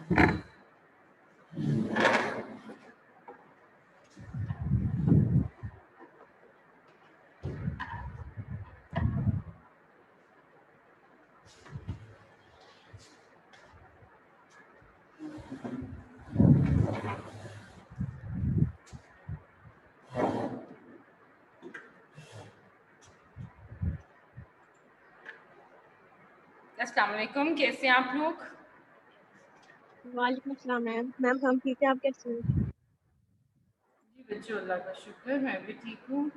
अस्सलाम वालेकुम, कैसे हैं आप लोग? वालेकुम अस्सलाम मैम। मैम हम ठीक है, आप कैसे हैं? जी बच्चों, अल्लाह का शुक्र, मैं भी ठीक हूँ।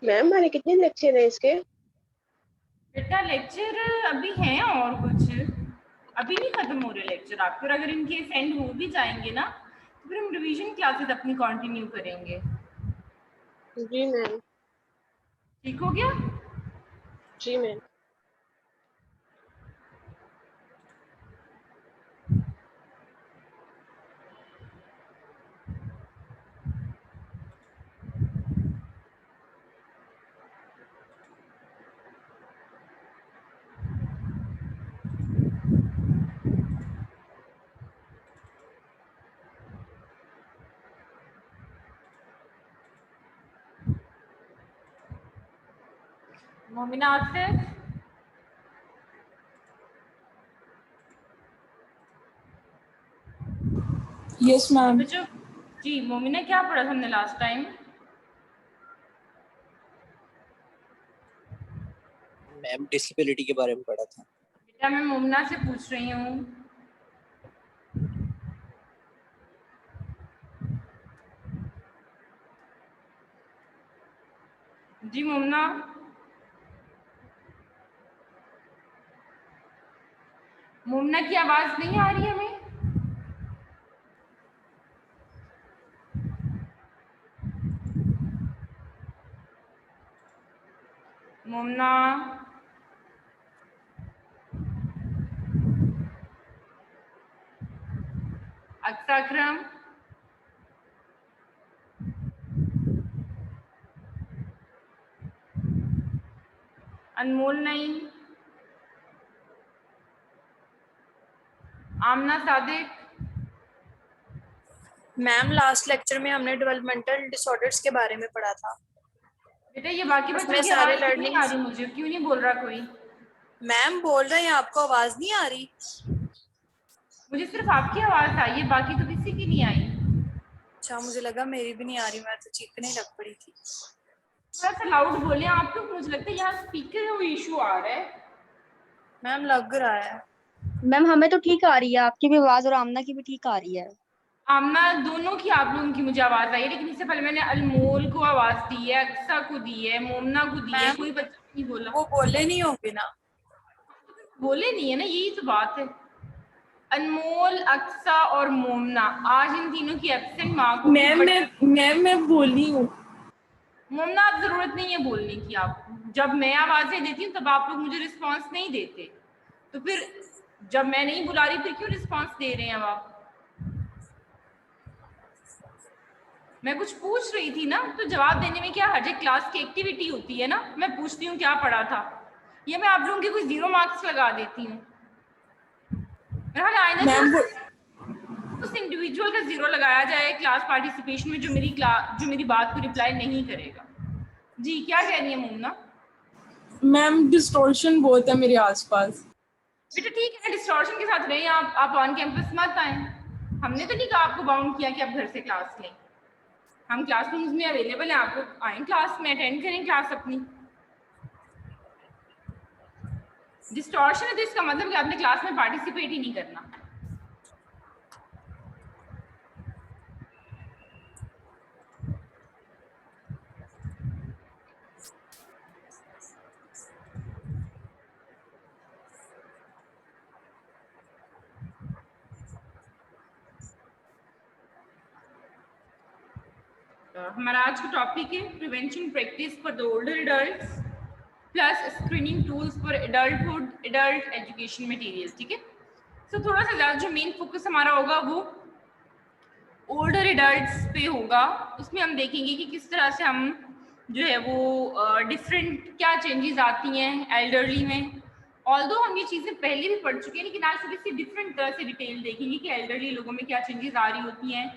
मैम हमारे कितने लेक्चर हैं इसके? बेटा लेक्चर अभी हैं और कुछ अभी नहीं खत्म हो रहे लेक्चर आपके, और अगर इनके एंड हो भी जाएंगे ना तो फिर हम रिवीजन क्लासेस अपनी कंटिन्यू करेंगे। जी मैम। ठीक हो गया? जी ma'am. Momina Asif, yes ma'am. बच्चों जी मोमिना क्या पढ़ा था हमने लास्ट टाइम? मैम डिसेबिलिटी के बारे में पढ़ा था। बेटा मैं मोमिना से पूछ रही हूँ। जी मोमिना, मोमिना की आवाज नहीं आ रही है हमें? मोमिना, अक्सा अकरम, अनमोल नहीं, आमना सादिक। मैम लास्ट लेक्चर में हमने डेवलपमेंटल डिसऑर्डर्स के बारे में पढ़ा था। बेटा ये बाकी बच्चों उसमें की सारे आवाज क्यों नहीं आ लर्निंग्स। रही? मुझे क्यों नहीं बोल रहा कोई? मैम बोल रहे हैं आपको आवाज नहीं आ रही? मुझे सिर्फ आपकी आवाज आई है, बाकी तो किसी की नहीं आई। अच्छा, मुझे लगा मेरी भी नहीं आ रही, मैं तो चीखने लग पड़ी थी। थोड़ा सा लाउड बोले आप लोग, मुझे लगता है यहाँ स्पीकर में इशू आ रहा है। मैम लग रहा है। मैम हमें तो ठीक आ रही है, आपकी भी आवाज और आमना की भी ठीक आ रही है। आमना दोनों की, आप लोगों की मुझे आवाज आई है, लेकिन इससे पहले मैंने अनमोल को आवाज दी है, अक्सा को दी है, मोमना को दी है, मैम कोई बच्चा नहीं बोला। वो बोले नहीं होंगे ना। बोले नहीं है ना, यही तो बात है। अनमोल, अक्सा और मोमना, आज इन तीनों की एब्सेंट मार्क होगी। मैं बोली हूँ। मोमना अब जरूरत नहीं है बोलने की आपको, जब मैं आवाजें देती हूँ तब आप लोग मुझे रिस्पांस नहीं देते, तो फिर जब मैं नहीं बुला रही फिर क्यों रिस्पांस दे रहे हैं अब आप? मैं कुछ पूछ रही थी ना, तो जवाब देने में क्या हर्ज है? क्लास की एक्टिविटी होती है ना, मैं पूछती हूँ क्या पढ़ा था, ये मैं आप लोगों के कोई 0 मार्क्स लगा देती हूँ। मैम उस इंडिविजुअल का 0 लगाया जाए क्लास पार्टिसिपेशन में जो मेरी बात को रिप्लाई नहीं करेगा। जी क्या कह रही है मोमना? मैम डिस्टॉर्शन बहुत है मेरे आसपास। बेटा ठीक है, डिस्टॉर्शन के साथ रहें आप ऑन कैंपस मत आए। हमने तो नहीं कहा आपको बाउंड किया कि आप घर से क्लास लें, हम क्लासरूम्स में अवेलेबल हैं, आप लोग आए क्लास में, अटेंड करें क्लास अपनी। डिस्टॉर्शन है तो इसका मतलब कि आपने क्लास में पार्टिसिपेट ही नहीं करना। हमारा आज का टॉपिक है prevention practice for the older adults plus screening tools for adulthood adult education materials, ठीक है। सो थोड़ा सा ज़्यादा जो मेन फोकस हमारा होगा वो ओल्डर एडल्ट्स पे होगा। उसमें हम देखेंगे कि किस तरह से हम जो है वो डिफरेंट क्या चेंजेस आती हैं एल्डरली में। ऑल्दो हम ये चीज़ें पहले भी पढ़ चुके हैं, लेकिन आज थोड़ी सी डिफरेंट तरह से डिटेल देखेंगे कि एल्डरली लोगों में क्या चेंजेस आ रही होती हैं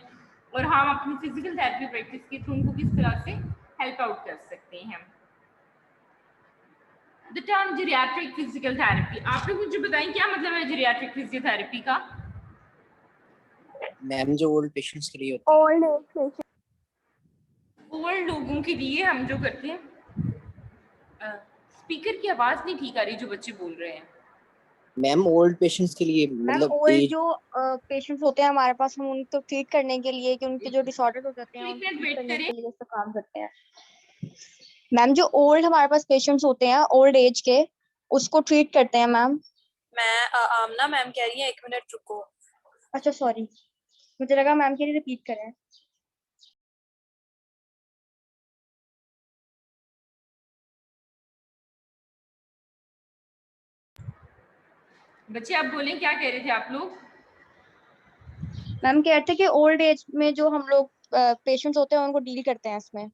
और हम अपनी फिजिकल थेरेपी प्रैक्टिस के थ्रू उनको किस तरह से हेल्प आउट कर सकते हैं। The term geriatric physical therapy, आप लोग मुझे बताएं क्या मतलब है जीरियाट्रिक फिजियोथेरेपी का? मैम जो ओल्ड पेशेंट्स के लिए होती है। ओल्ड लोगों के लिए हम जो करते हैं, स्पीकर की आवाज़ नहीं ठीक आ रही जो बच्चे बोल रहे हैं। मैम ओल्ड पेशेंट्स के लिए मैम मतलब ओल्ड जो पेशेंट्स होते हैं हमारे पास, हम उनको ट्रीट करने के लिए कि उनके जो डिसऑर्डर हो जाते हैं एक उनको मिनट ठीक वेट करने करें। के लिए इसका काम करते हैं। मैम जो ओल्ड हमारे पास पेशेंट्स होते हैं ओल्ड एज के, उसको ट्रीट करते हैं मैम। मैं आमना मैम कह रही है, 1 मिनट रुको। अच्छा सॉरी, मुझे लगा मैम के लिए रिपीट करें। बच्चे आप बोलें, क्या कह रहे थे आप लोग? मैम कहते हैं कि ओल्ड एज में जो हम लोग पेशेंट्स होते हैं उनको डील करते हैं इसमें।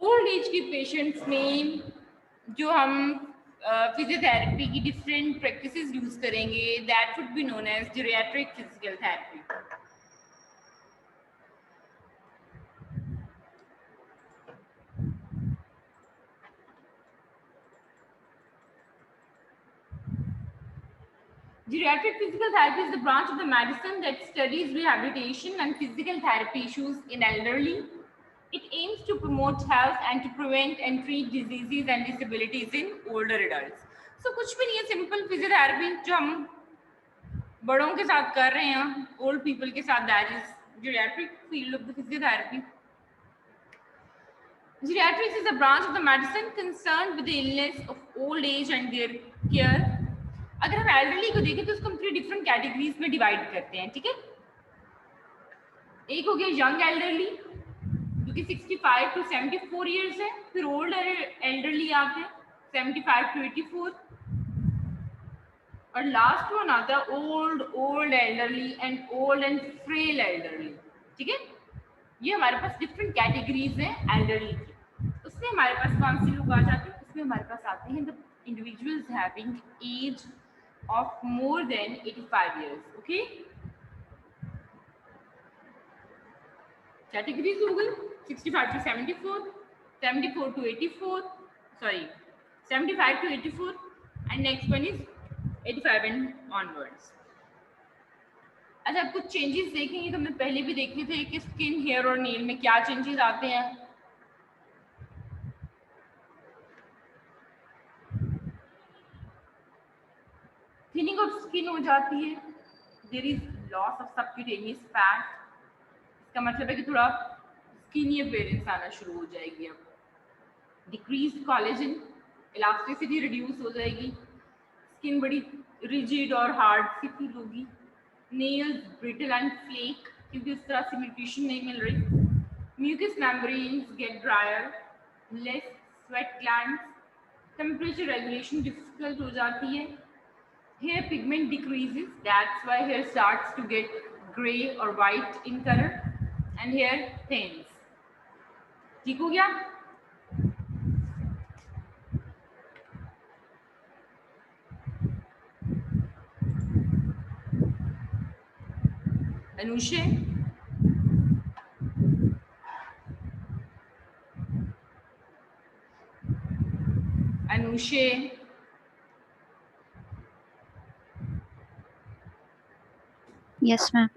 ओल्ड एज के पेशेंट्स में जो हम फिजियोथेरेपी की डिफरेंट प्रैक्टिसेस यूज करेंगे, that would be known as geriatric physical therapy. Geriatric physical therapy is the branch of the medicine that studies rehabilitation and physical therapy issues in elderly. It aims to promote health and to prevent and treat diseases and disabilities in older adults. So कुछ भी नहीं है, simple physiotherapy जो हम बड़ों के साथ कर रहे हैं, ओल्ड पीपल के साथ, that is geriatric field of the physiotherapy. Geriatrics is a branch of the medicine concerned with the illness of old age and their care. अगर हम एल्डरली को देखें तो उसको हम 3 डिफरेंट कैटेगरीज में डिवाइड करते हैं, ठीक है। एक हो गया यंग एल्डरली जो कि 65 टू 74 इयर्स है, फिर ओल्ड एल्डरली आते हैं 75 टू 84, और लास्ट वन आता है old elderly and old and frail elderly, ठीक है। ये हमारे पास डिफरेंट कैटेगरीज हैं एल्डरली की। उसमें हमारे पास कौन से लोग आ जाते हैं? उसमें हमारे पास आते हैं the individuals having age of more than 85 years. Okay, categories हो गई 65 to 74, 74 to 84, sorry 75 to 84, and next one is 85 and onwards. अच्छा, कुछ चेंजेस देखेंगे तो हमने पहले भी देखे थे कि स्किन, हेयर और नेल में क्या चेंजेस आते हैं। थिनिंग ऑफ स्किन हो जाती है, there is loss of subcutaneous fat, इसका मतलब है कि थोड़ा स्किनी अपीयरेंस आना शुरू हो जाएगी। अब डिक्रीज कोलेजन, इलास्टिसिटी रिड्यूस हो जाएगी, स्किन बड़ी रिजिड और हार्ड सी फील होगी, नेल्स ब्रिटल एंड फ्लेक क्योंकि उस तरह से न्यूट्रिशन नहीं मिल रही, mucous membranes get drier, less sweat glands, temperature regulation difficult हो जाती है, hair pigment decreases, that's why hair starts to get gray or white in color, and hair thins. ठीक हो गया? Anushe, Anushe, yes ma'am.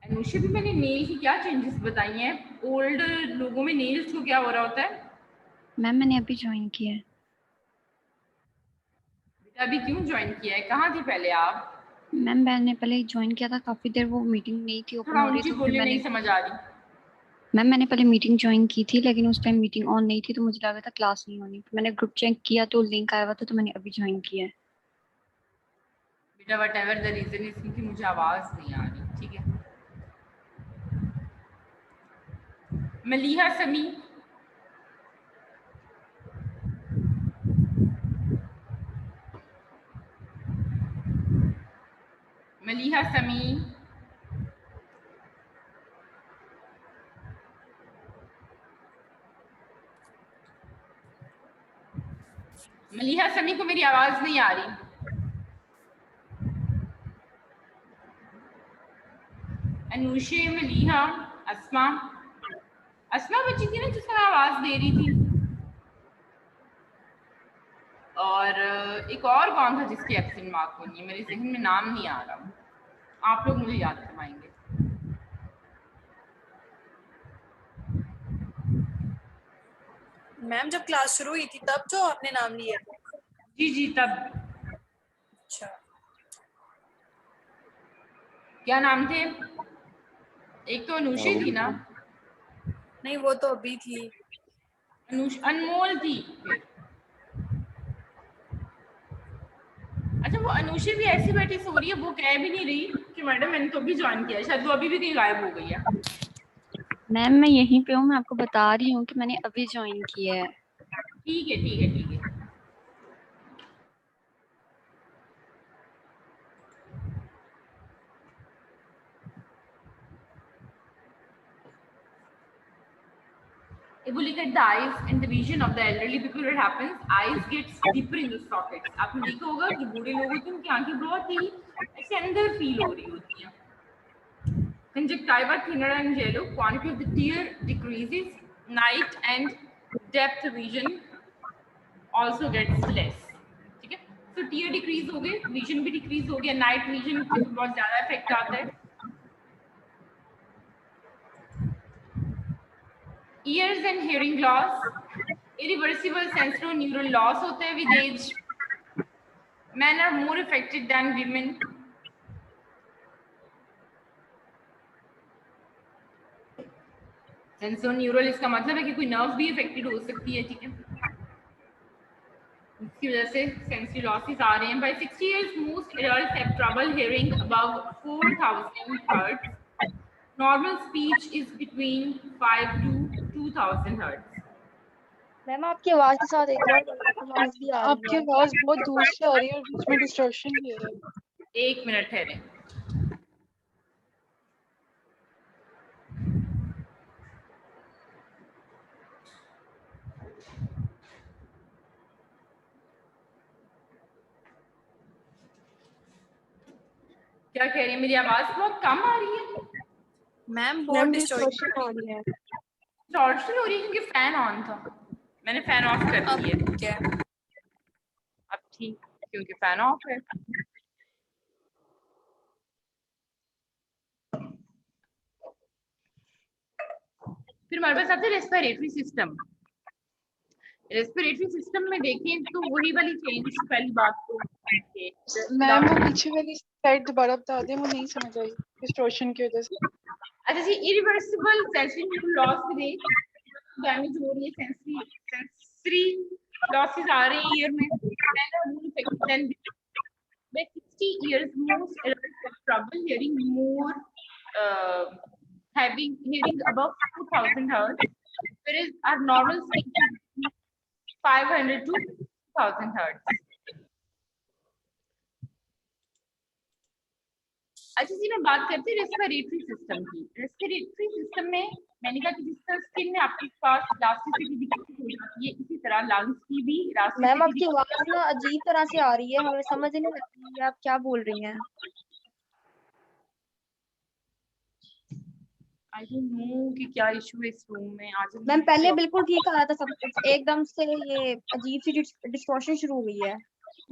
अनुषे भी मैंने नेल की क्या चेंजेस बताई हैं? ओल्ड लोगों में नेल्स को क्या हो रहा होता है? मैम मैंने अभी ज्वाइन किया है। बेटा अभी क्यों ज्वाइन किया है? कहाँ थे पहले आप? मैम मैंने पहले ज्वाइन किया था, काफी देर वो मीटिंग नहीं थी ओपन हो रही, तो बोलने नहीं समझ आ रही। मैम मैंने पहले मीटिंग ज्वाइन की थी लेकिन उस टाइम मीटिंग ऑन नहीं थी तो मुझे लगा था क्लास नहीं होनी, मैंने ग्रुप चेक किया तो लिंक आया हुआ था, तो मैंने अभी ज्वाइन किया है। बेटा व्हाटएवर द रीजन इज, क्योंकि मुझे आवाज नहीं आ रही, ठीक है। मलीहा समी, मलीहा समी, मलीहा समी को मेरी आवाज नहीं आ रही। अनुशे, मलीहा, अस्मा, अस्मा बच्ची थी ना जिसको मैं आवाज दे रही थी, और एक और कौन था जिसकी एब्सेंट मार्क होनी है, मेरे जहन में नाम नहीं आ रहा, आप लोग मुझे याद करवाएंगे। मैम जब क्लास शुरू हुई थी तब जो आपने नाम लिए थे? जी जी तब। अच्छा, क्या नाम थे? एक तो अनुषी थी ना, नहीं वो तो अभी थी। अनमोल थी फिर। अच्छा वो अनुषी भी ऐसी बैठी सो रही है, वो कह भी नहीं रही कि मैडम मैंने तो अभी ज्वाइन किया है, शायद वो अभी भी कहीं गायब हो गई है। मैम मैं यहीं पे हूँ, मैं आपको बता रही हूँ कि मैंने अभी ज्वाइन किया है। ठीक है ठीक है ठीक है। If you look at the eyes and the vision of the elderly people, what happens? Eyes gets deeper in the sockets. आपने देखा होगा जो बूढ़े लोग होते हैं उनकी आंखें बहुत ही ऐसे अंदर फील हो रही होती हैं। Conjunctiva thinner and yellow. Quantity of the tear decreases. Night and depth vision also gets less. ठीक है? So tear decrease हो गए, vision भी decrease हो गया, night vision पे बहुत ज़्यादा effect आता है। Ears and hearing loss, irreversible sensory neural loss होता है with age. Men are more affected than women. Sensory neural इसका मतलब है कि कोई नर्व भी affected हो सकती है, ठीक है? इसकी वजह से sensory losses आ रहे हैं. By 60 years, most adults have trouble hearing above 4,000 hertz. Normal speech is between 5 to 2,000 hertz. Ma'am आपकी आवाज के साथ एक और आवाज भी आ रही आपकी है। आवाज बहुत दूर से आ रही है और बीच में डिस्टॉर्शन भी है। एक मिनट ठहरे। क्या कह रही है? मेरी आवाज बहुत कम आ रही है। मैम बहुत डिस्टॉर्शन डिस्टॉर्शन आ रही है। डिस्टॉर्शन हो रही है क्योंकि फैन ऑन था, मैंने फैन ऑफ कर अब दिया है। क्या? अब ठीक, क्योंकि फैन ऑफ है। फिर हमारे पास आता है रेस्पिरेटरी सिस्टम। रेस्पिरेटरी सिस्टम में देखें तो वही वाली चेंज पहली बात तो मैम वो पीछे वाली साइड दोबारा बता दें, वो नहीं समझ आई डिस्टॉर्शन की वजह से। अच्छा जी, इरिवर्सिबल सेंसरी लॉस में डैमेज हो रही है, सेंसरी लॉसेस आ रहे हैं ईयर में। By 60 years, most adults have trouble hearing more, having hearing above 2,000 hertz, whereas our normal speech is 500 to 2,000 hertz. अच्छा जी, मैं बात करती हूँ रेस्पिरेटरी सिस्टम की। रेस्पिरेटरी सिस्टम में मैंने कहा कि जिस तरह स्किन में आपके पास इलास्टिसिटी विकसित हो जाती है, इसी तरह लंग्स की भी मैम आपकी इलास्टिसिटी। आवाज ना अजीब तरह से आ रही है, हमें समझ नहीं आ रही है आप क्या बोल रही हैं। आई डोंट नो कि क्या इशू है इस रूम में आज। मैम पहले बिल्कुल ठीक आ रहा था सब कुछ, एकदम से ये अजीब सी डिस्टॉर्शन शुरू हुई है।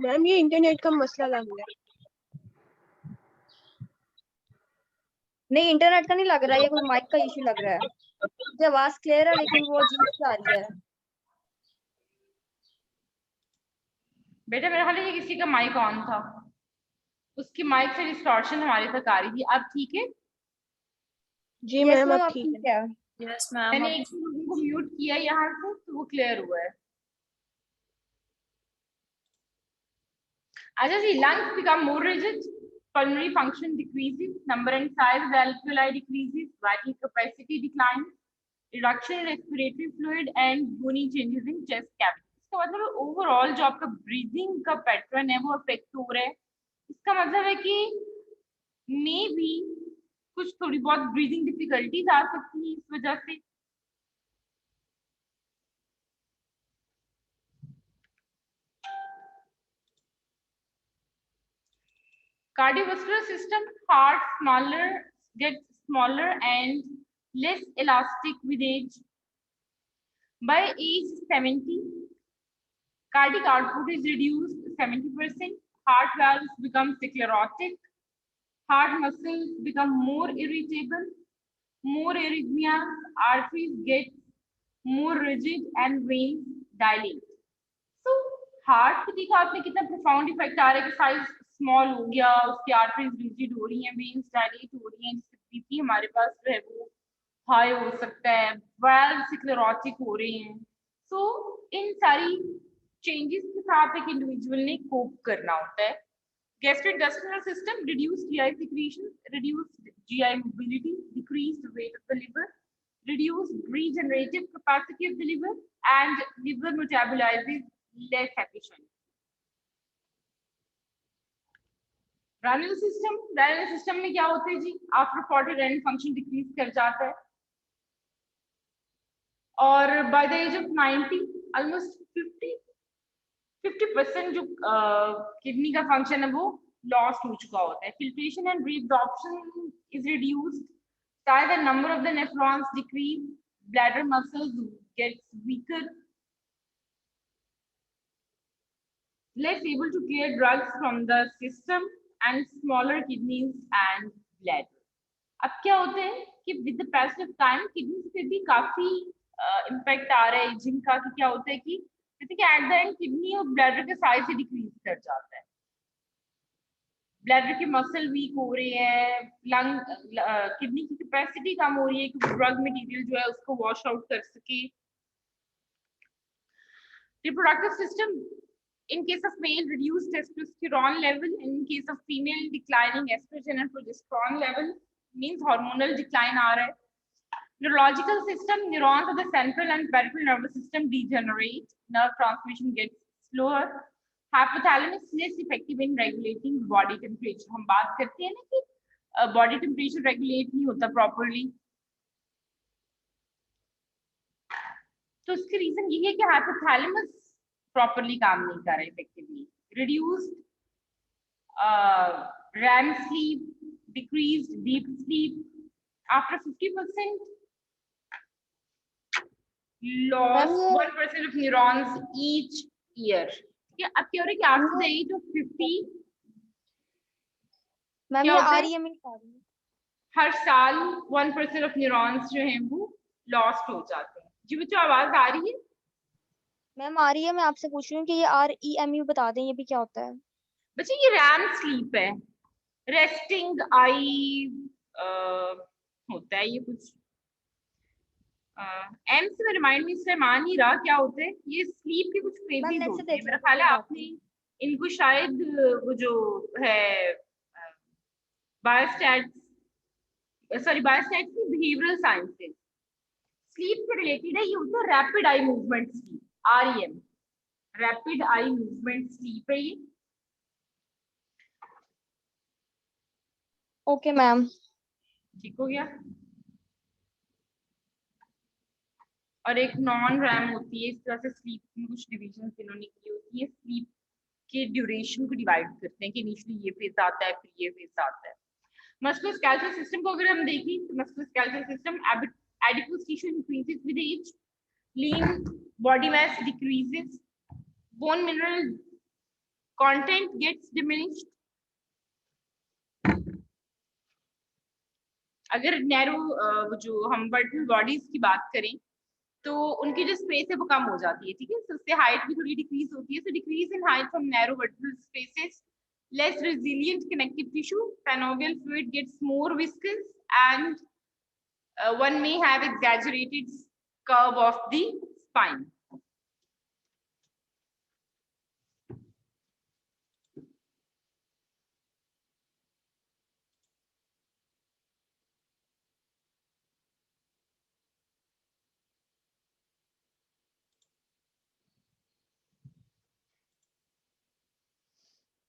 मैम ये इंटरनेट का मसला लग रहा है। नहीं इंटरनेट का नहीं लग रहा है, ये कोई माइक का इशू लग रहा है। मुझे आवाज क्लियर है लेकिन वो अजीब सी आ रही है। बेटा मेरा ख्याल है कि किसी का माइक ऑन था, उसकी माइक से डिस्टॉर्शन हमारे तक आ रही थी। अब ठीक है? जी मैम अब ठीक है। Yes ma'am. मैंने एक लोगों को म्यूट किया यहाँ से तो वो क्लियर हुआ है। अच्छा जी, lungs become more rigid, pulmonary function decreases, number and size of alveoli decreases, vital capacity declines, reduction in respiratory fluid and bony changes in chest cavity. इसका मतलब ओवरऑल जो आपका ब्रीदिंग का पैटर्न है वो अफेक्ट हो रहा है. इसका मतलब है कि मे बी कुछ थोड़ी बहुत ब्रीदिंग डिफिकल्टीज आ सकती है इस वजह से. Cardiovascular system, heart gets smaller and less elastic with age. By age 70, cardiac output is reduced 70%. Heart valves become sclerotic. Heart muscles become more irritable. More arrhythmias. Arteries get more rigid and veins dilate. So heart पे देखा आपने कितना profound effect आ रहा है कि size small हो गया, उसकी आर्टरीज रिजिड हो रही हैं, वेन्स डायलेट हो रही हैं, जिससे बीपी हमारे पास जो है वो हाई हो सकता है, वाल्व स्क्लेरोटिक हो रहे हैं. सो इन सारी चेंजेस के साथ एक इंडिविजुअल ने कोप करना होता है. Gastrointestinal system, reduced GI secretion, reduced GI mobility, decreased weight of the liver, reduced regenerative capacity of the liver, and liver metabolizes less efficient. Renal system में क्या होता है जी? After 40 renal function decrease कर जाता है, और by the age of 90 almost 50% जो kidney का फंक्शन है वो लॉस्ट हो चुका होता है. Filtration and reabsorption is reduced. The number of the nephrons decrease. Bladder muscles gets weaker. Less able to clear drugs from the system and smaller kidneys and bladder. अब क्या होता है कि with the passage of time kidneys पे भी काफी impact आ रहा है एजिंग का. कि क्या होता है कि जैसे कि एट द एंड किडनी और ब्लैडर के साइज से डिक्रीज कर जाता है. ब्लैडर के मसल वीक हो रहे हैं, लंग किडनी की कैपेसिटी कम हो रही है कि ड्रग मटेरियल जो है उसको वॉश आउट कर सके. Reproductive system, in case of male reduced testosterone level, in case of female declining estrogen and progesterone level, means hormonal decline aa raha hai. Neurological system, neurons of the central and peripheral nervous system degenerate, nerve transmission gets slower. Hypothalamus less effective in regulating body temperature. हम बात करते हैं ना कि body temperature regulate नहीं होता properly. तो इसके रीजन ये है कि hypothalamus properly काम नहीं कर रहा effectively. Reduced REM sleep, decreased deep sleep. After 50%, lost 1% of neurons each year. अब क्या हो रहा है कि after the age of 50, ma'am ये आ रही है मेरी हर साल 1% of neurons जो हैं वो lost हो जाते हैं. जी बच्चों आवाज आ रही है? मैम आ रही है. मैं आपसे पूछ रही हूँ कि ये REMU बता दें, ये भी क्या होता है? बच्चे ये रैम स्लीप है, रेस्टिंग आई होता है ये कुछ. एम से रिमाइंड मी इससे मान नहीं रहा क्या होता है. ये स्लीप के कुछ फेजेस होते हैं. मेरा ख्याल है आपने इनको शायद वो जो है बायोस्टैट्स की बिहेवियरल साइंसेस स्लीप से रिलेटेड है. ये होता है rapid eye movement sleep, REM, rapid eye movement sleep है ये. ओके मैम, ठीक हो गया. और एक नॉन रैम होती है. इस तरह से स्लीप में कुछ डिविजन इन्होंने की होती है. स्लीप के ड्यूरेशन को डिवाइड करते हैं कि इनिशियली ये फेज आता है, फिर ये फेज आता है. मस्कुलोस्केलेटल सिस्टम को अगर हम देखें तो musculoskeletal system adipose tissue increases with age, lean body mass decreases, bone mineral content gets diminished. अगर नैरो जो हम वर्टिकल बॉडीज की बात करें तो उनकी जो स्पेस है वो कम हो जाती है. ठीक है, तो उससे हाइट भी थोड़ी डिक्रीज होती है. So decrease in height from narrow vertical spaces, less resilient connective tissue, synovial fluid gets more viscous, and one may have exaggerated curve of the spine.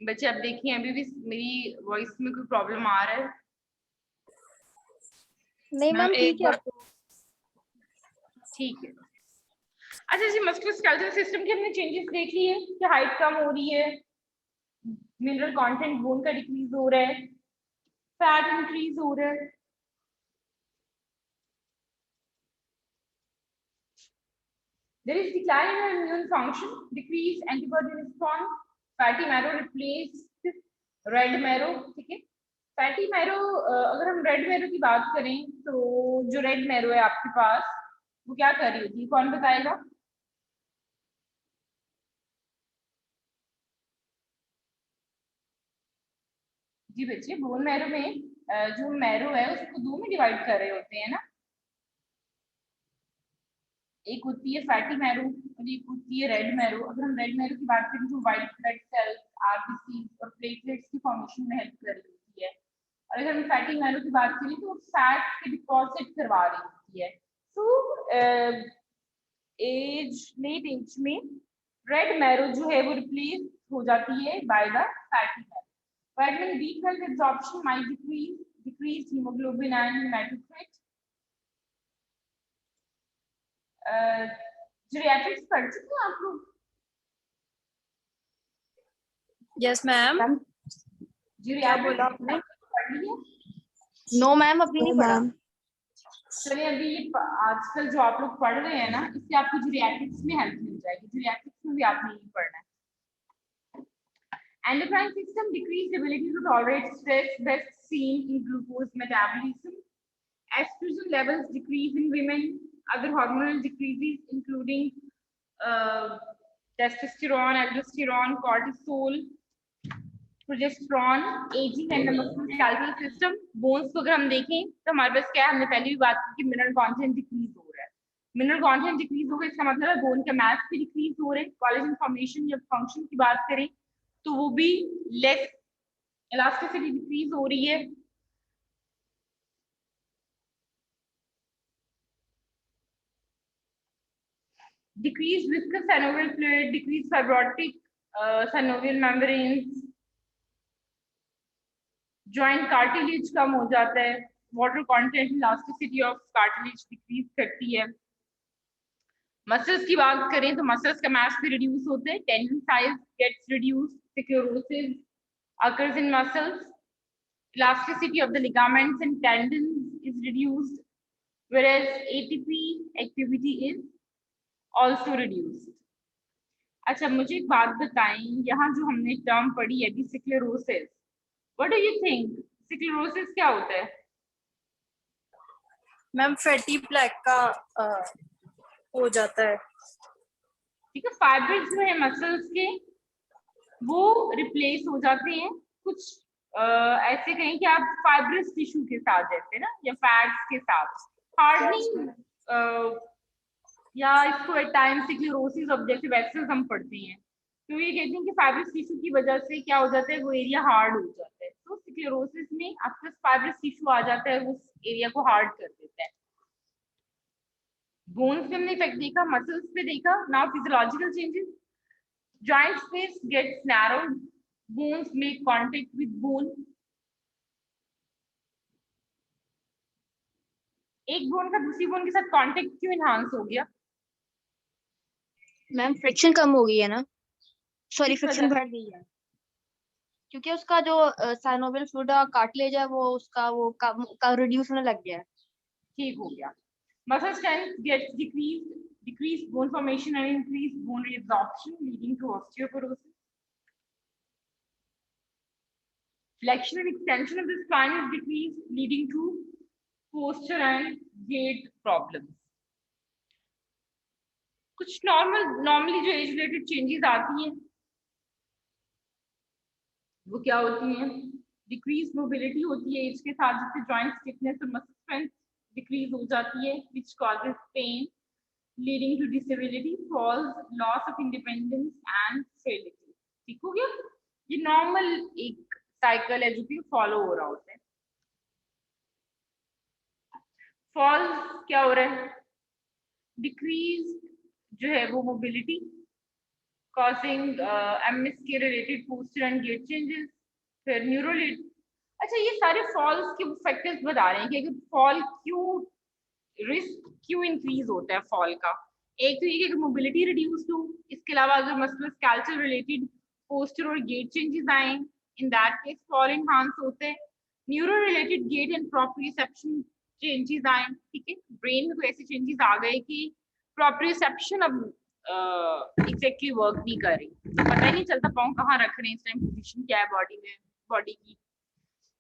बच्चे अब देखिए अभी भी मेरी वॉइस में कोई प्रॉब्लम आ रहा है? नहीं मैम ठीक है अब तो। ठीक है। अच्छा जी, मस्कुलोस्केलेटल सिस्टम के हमने चेंजेस देख लिए कि हाइट कम हो रही है, मिनरल कंटेंट बोन का डिक्रीज हो रहा है, फैट इंक्रीज हो रहा है। There is decline in immune function, decreased antibody response, fatty marrow replaced red marrow, ठीक है। फैटी मैरो, अगर हम रेड मैरो की बात करें तो जो रेड मैरो है आपके पास वो क्या कर रही होती है, कौन बताएगा? जी बच्चे, बोन मैरो में जो मैरो है उसको दो में डिवाइड कर रहे होते हैं ना, एक होती है फैटी मैरो और एक होती है रेड मैरो। अगर हम रेड मैरो की बात करें तो व्हाइट ब्लड सेल्स, आरबीसी और प्लेटलेट्स की फॉर्मेशन में हेल्प कर रही होती है। और अगर हम फैटी मैरो की बात करें तो फैट के डिपॉजिट करवा रही होती है। तो लेट एज में रेड मैरो जो है वो रिप्लेस हो जाती है by the fatty marrow. Vitamin B12 absorption might decrease hemoglobin and hematocrit. जीरियाट्रिक्स पढ़ चुके हैं आप लोग? Yes ma'am. क्या बोला आपने? पढ़ लिया? नो मैम अभी नहीं पढ़ा। चलिए अभी ये आजकल जो आप लोग पढ़ रहे हैं ना, इससे आपको जीरियाट्रिक्स में हेल्प मिल जाएगी। जीरियाट्रिक्स में भी आपने ये पढ़ना है। Endocrine system, decreased ability to tolerate stress, best seen in glucose metabolism. Estrogen levels decrease in women. Other hormonal decreases including testosterone, aldosterone, cortisol, progesterone, aging and the musculoskeletal system. Bones को अगर हम देखें तो हमारे पास क्या है, हमने पहले भी बात की कि मिनरल कंटेंट डिक्रीज हो रहा है। मिनरल कंटेंट डिक्रीज हो गया, इसका मतलब है बोन का मास भी डिक्रीज हो रहा है। कोलेजन फॉर्मेशन या फंक्शन की बात करें तो वो भी लेस, इलास्टिसिटी डिक्रीज हो रही है। Decreased viscous synovial fluid, decreased fibrotic synovial membranes, joint cartilage कम हो जाता है, water content, elasticity of cartilage decrease करती है। मसल्स की बात करें तो मसल्स का मास भी रिड्यूस होता है, tendon size gets reduced, sclerosis occurs in muscles, elasticity of the ligaments and tendons is reduced, whereas ATP activity is also reduced. अच्छा मुझे एक बात बताएं, यहाँ जो हमने टर्म पढ़ी है अभी sclerosis, what do you think sclerosis क्या होता है? मैम फैटी प्लेक का हो जाता है। ठीक है, फाइब्रिल्स जो है मसल्स के वो रिप्लेस हो जाते हैं कुछ ऐसे कहें कि आप फाइब्रस टिश्यू के साथ, जैसे ना या फैट्स के साथ हार्डनिंग, या इसको at time sclerosis objective access हम पढ़ते हैं। तो ये कहते हैं कि फाइब्रस टिश्यू की वजह से क्या हो जाता है, वो एरिया हार्ड हो जाता है। तो स्क्लेरोसिस में आपके फाइब्रस टिश्यू आ जाता है, उस एरिया को हार्ड कर देता है। बोन्स पे हमने इफेक्ट देखा, मसल्स पे देखा। Now physiological changes, joint space gets narrowed, bones make contact with bone. एक बोन का दूसरी बोन के साथ कांटेक्ट क्यों इनहांस हो गया? मैम फ्रिक्शन कम हो गई है ना, सॉरी फ्रिक्शन बढ़ गई है क्योंकि उसका जो साइनोवियल फ्लूइड कार्टिलेज है वो उसका वो का रिड्यूस होने लग गया है। ठीक हो गया। Muscle strength gets decreased bone formation and increased bone reabsorption leading to osteoporosis. Flexion and extension of the spine is decreased leading to posture and gait problems. कुछ नॉर्मली जो एज रिलेटेड चेंजेस आती हैं वो क्या होती हैं? Decrease mobility होती है एज के साथ, जिससे जॉइंट स्टिफनेस और मसल स्ट्रेंथ डिक्रीज हो जाती है, which causes pain leading to disability, falls, loss of independence and frailty. ठीक हो गया? ये नॉर्मल एक साइकिल है जो कि फॉलो हो रहा होता है। फॉल्स क्या हो रहा है? डिक्रीज जो है वो mobility, causing MSK related posture and gait changes, फिर न्यूरोलेट। अच्छा, ये सारे फॉल्स के फैक्टर्स बता रहे हैं कि अगर फॉल क्यों, रिस्क क्यों इंक्रीज होता है फॉल का। एक तो ये कि मोबिलिटी रिड्यूस हो, इसके अलावा अगर मस्कुलोस्केलेटल रिलेटेड पोस्चर और गेट चेंजेस आए, in that case fall enhance होते हैं। Neuro related gait and proprioception changes आए, ठीक है, ब्रेन में कोई ऐसे चेंजेस आ गए कि प्रोप्रियोसेप्शन अब एग्जैक्टली वर्क नहीं कर रही, तो पता ही नहीं चलता पाँव कहाँ रख रहे हैं, इस टाइम पोजीशन क्या है बॉडी में, बॉडी की,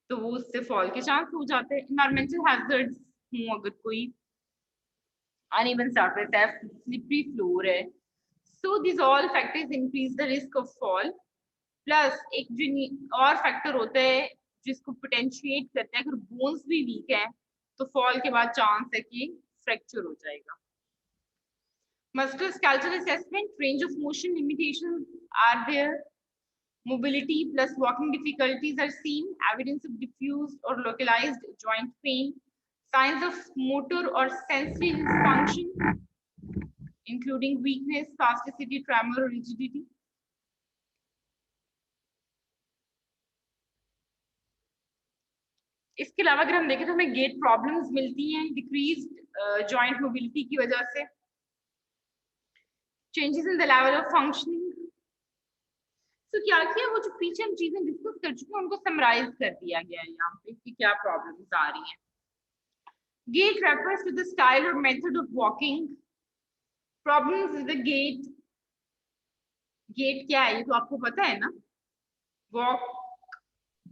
तो वो उससे फॉल के चांस हो जाते हैं। एनवायरमेंटल हैजर्ड्स हूँ, अगर कोई uneven surface है, slippery floor है, so these all factors increase the risk of fall। Plus एक जो और फैक्टर होता है जिसको पोटेंशिएट करता है, अगर बोन्स भी वीक है तो फॉल के बाद चांस है कि फ्रैक्चर हो जाएगा। Musculoskeletal assessment, range of motion limitations are there, mobility plus walking difficulties are seen, evidence of diffuse or localized joint pain, signs of motor or sensory dysfunction including weakness, spasticity, tremor or rigidity। इसके अलावा अगर हम देखें तो हमें gate problems मिलती हैं decreased joint mobility की वजह से, changes in the level of functioning. तो क्या किया, वो जो पीछे हम चीजें डिस्कस कर चुके हैं उनको समराइज कर दिया गया है यहाँ पे कि क्या प्रॉब्लम्स आ रही हैं। Gait refers to the style or method of walking. Problems with the gait. Gait क्या है ये तो आपको पता है ना, walk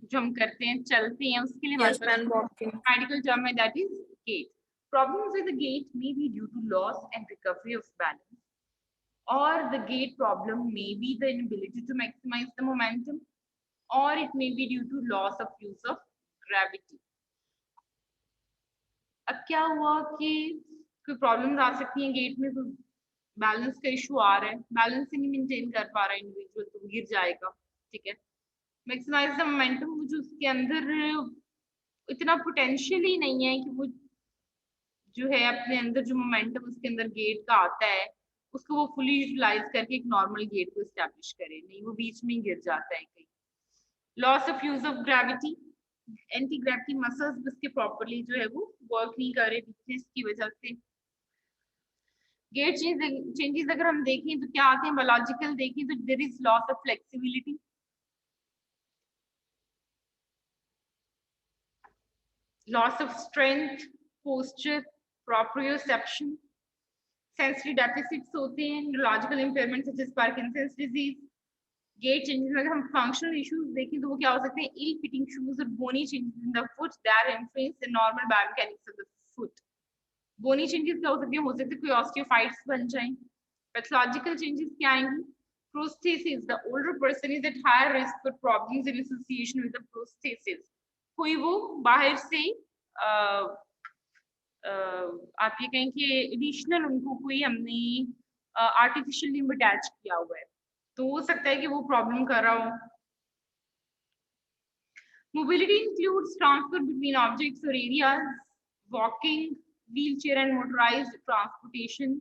जो हम करते हैं, चलते हैं, उसके लिए Yes, man, walking. Medical term है, that is gait। Problems with the gait may be due to loss and recovery of balance, or the gait problem may be the inability to maximize the momentum, or it may be due to loss of use of gravity। अब क्या हुआ कि कोई problems आ सकती हैं gate में, तो balance का इशू आ रहा है, बैलेंस ही नहीं मेंटेन कर पा रहा है इंडिविजुअल, तो गिर जाएगा, ठीक है। मैक्सिमाइज द मोमेंटम, वो जो उसके अंदर इतना पोटेंशियल ही नहीं है कि वो जो है अपने अंदर जो मोमेंटम उसके अंदर गेट का आता है उसको वो फुली यूटिलाइज करके एक नॉर्मल गेट को एस्टैब्लिश करे, नहीं वो बीच में ही गिर जाता है कहीं। Loss of use of gravity, anti gravity muscles उसके प्रॉपर्ली जो है वो वर्क नहीं कर रहे वीकनेस की वजह से। गेट चेंजेस अगर हम देखें तो क्या आते हैं, बायोलॉजिकल देखें तो there is loss of flexibility, loss of strength, posture, proprioception, sensory deficits होते हैं, neurological impairment such as Parkinson's disease. Gait changes में अगर हम फंक्शनल इश्यूज देखें तो वो क्या हो सकते हैं, इल फिटिंग शूज और bony changes in the foot that influence the normal biomechanics of the foot. Bony changes क्या हो सकते हैं कोई ऑस्टियोफाइट्स बन जाएं। पैथोलॉजिकल चेंजेस क्या आएंगी, prosthesis, the older person is at higher risk for problems in association with the prosthesis. कोई वो बाहर से आप ये कहें कि एडिशनल उनको कोई हमने आर्टिफिशियल लिम्ब अटैच किया हुआ है, तो हो सकता है कि वो प्रॉब्लम कर रहा हो। Mobility includes transfer between objects और areas, walking, wheelchair and motorised transportation.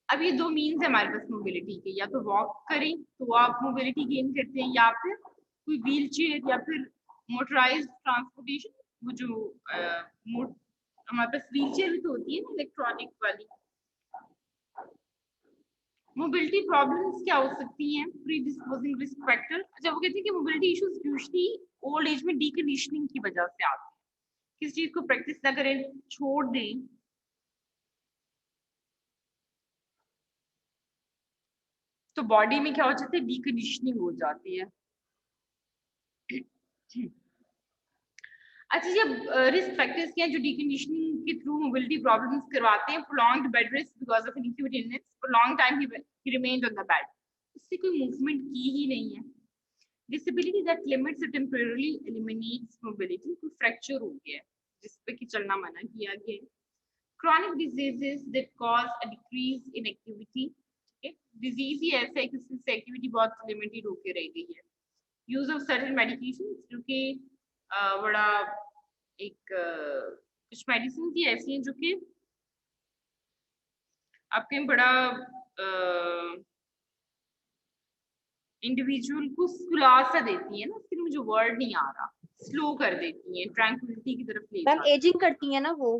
अब ये दो मीन्स है हमारे पास मोबिलिटी के, या तो वॉक करें तो आप मोबिलिटी गेन करते हैं, या फिर कोई व्हीलचेयर या फिर मोटराइज्ड ट्रांसपोर्टेशन, वो जो हमारे पास व्हीलचेयर भी तो होती है ना इलेक्ट्रॉनिक वाली। मोबिलिटी प्रॉब्लम्स क्या हो सकती हैं, प्रीडिस्पोजिंग रिस्क फैक्टर। अच्छा, वो कहते हैं कि mobility issues usually old age में डीकंडीशनिंग की वजह से आते हैं, किसी चीज को प्रैक्टिस ना करें, छोड़ दें, तो बॉडी में क्या हो जाता है, डीकंडीशनिंग हो जाती है। अच्छा, ये रिस्क फैक्टर्स क्या हैं जो डीकंडीशनिंग के थ्रू मोबिलिटी प्रॉब्लम्स करवाते हैं। Prolonged bed rest because of an acute illness, prolonged time he remained on the bed, उससे कोई मूवमेंट की ही नहीं है। Disability that limits or temporarily eliminates mobility, कोई फ्रैक्चर हो गया है जिस पे कि चलना मना किया गया है। chronic diseases that cause a decrease in activity, disease ही ऐसा है कि उससे एक्टिविटी बहुत लिमिटेड होकर रह गई है। यूज ऑफ सर्टेन मेडिकेशंस, जो कि बड़ा एक कुछ मेडिसिन की ऐसी हैं जो कि आपके बड़ा इंडिविजुअल को सुला सा देती है ना, उसके लिए मुझे वर्ड नहीं आ रहा, स्लो कर देती है, ट्रैंक्विलिटी की तरफ ले मैम जाती है। एजिंग करती है ना वो,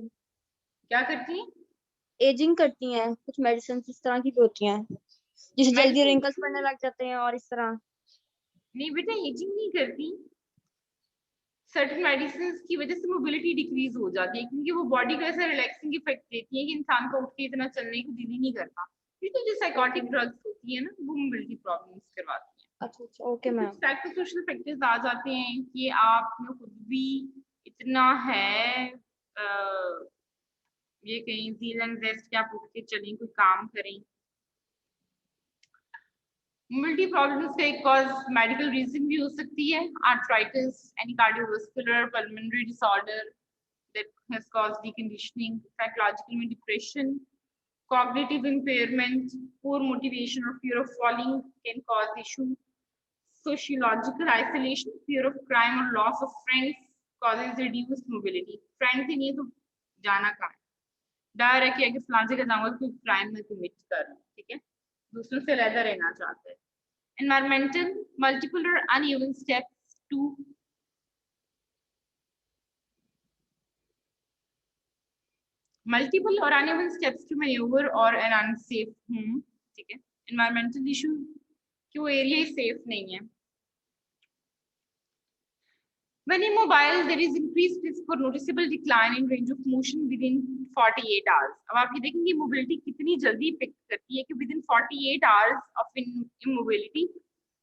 क्या करती है? एजिंग करती हैं कुछ मेडिसिन इस तरह की भी होती हैं जिससे जल्दी मेडिसिन रिंकल्स पड़ने लग जाते हैं और इस तरह। नहीं बेटा, एजिंग नहीं करती। सर्टेन मेडिसिन की वजह से मोबिलिटी डिक्रीज हो जाती है, क्योंकि वो बॉडी को ऐसा रिलैक्सिंग इफेक्ट देती है कि इंसान को उठ के इतना चलने को दिल ही नहीं करता। क्योंकि जो साइकोटिक ड्रग्स होती है ना, वो मोबिलिटी प्रॉब्लम्स करवाती है। अच्छा अच्छा ओके तो मैम। कुछ साइकोसोशल फैक्टर्स आ जाते हैं कि आप में खुद भी इतना है ये कहीं जील एंड जेस्ट के आप उठ के चलें, कोई काम करें। मोबिलिटी प्रॉब्लम्स का एक कॉज मेडिकल रीजन भी हो सकती है, arthritis, any cardiovascular pulmonary disorder that has caused deconditioning, psychological में depression, cognitive impairment, poor motivation or fear of falling can cause issue, sociological isolation, fear of crime or loss of friends causes reduced mobility. Friends ही नहीं है तो जाना कहाँ है, डर है कि अगर फलां जगह जाऊंगा तो कोई क्राइम में कमिट कर लूं, ठीक है, दूसरों से अलग रहना चाहते हैं। Environmental, multiple or uneven steps to multiple or uneven steps to maneuver or an unsafe home, ठीक है। Environmental issue कि वो एरिया सेफ नहीं है। When immobile, there is increased risk for noticeable decline in range of motion within 48 hours. अब आप ये देखेंगे मोबिलिटी कितनी जल्दी इफेक्ट करती है कि within 48 hours of immobility,